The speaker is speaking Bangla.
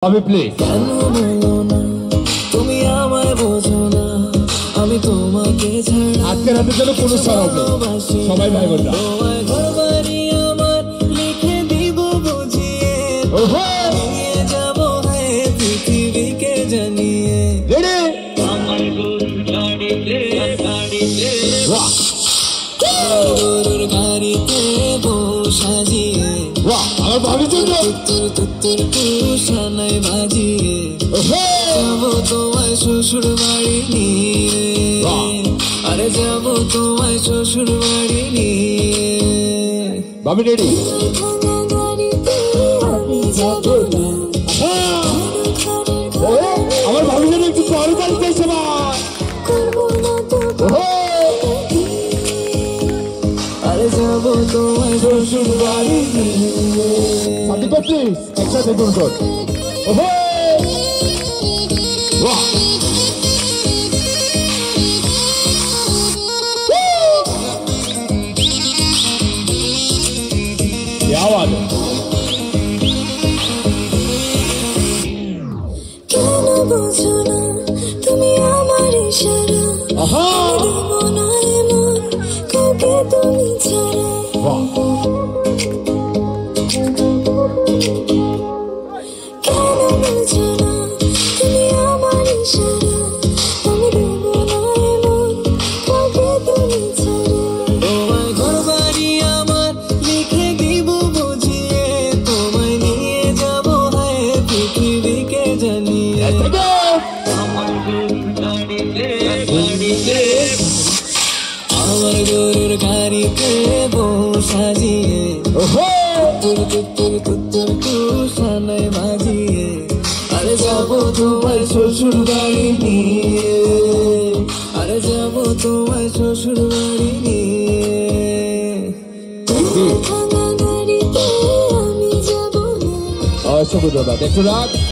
আমি প্লিজ কেন বলো না তুমি আমায় বোঝো না আমি তোমাকে ছাড়া আজকে রাতের জন্য কোনো সরব নেই সবাই ভাই বোনরা তোমায় ঘরবাড়ি আমার লিখে দিব বুঝিয়ে নিয়ে যাবো হ্যাঁ পৃথিবীকে জানিয়ে রেডি আমার গরুর গাড়িতে গরুর গাড়িতে বউ সাজিয়ে আমার ভাবি জন্য তুত্তুর কুশানায় বাজিয়ে যাবো তোমায় শ্বশুর বাড়ি নিয়ে আরে যাবো তোমায় শ্বশুর বাড়ি নিয়ে ভাবি রেডি আমার ভাবি জন্য একটু বড় গাড়িতে সবাই আরে যাবো তোমায় শ্বশুর বাড়ি নিয়ে সাথী প্লিজ একসাথে দুল কর বাহ क्या बात है কেন বোঝো না তুমি আমার ইশারা দেবো না এমন কাউকে তুমি ছাড়া वाह কেন বোঝো না তুমি আমার ইশারা আমি দেবো না এমন কাউকে তুমি ছাড়া তোমায় ঘরবাড়ি আমার লিখে দিব বুঝিয়ে তোমায় নিয়ে যাবো হ্যাঁ পৃথিবীকে জানিয়ে আমার গরুর গাড়িতে বউ সাজিয়ে তুত্তুর কুশানায় বাজিয়ে আরে যাবো তোমায় শ্বশুর বাড়ি নিয়ে আরে যাবো তোমায় শ্বশুর বাড়ি নিয়ে ভাঙা গাড়িতে আমি যাবো না অসংখ্য ধন্যবাদ একটু রাত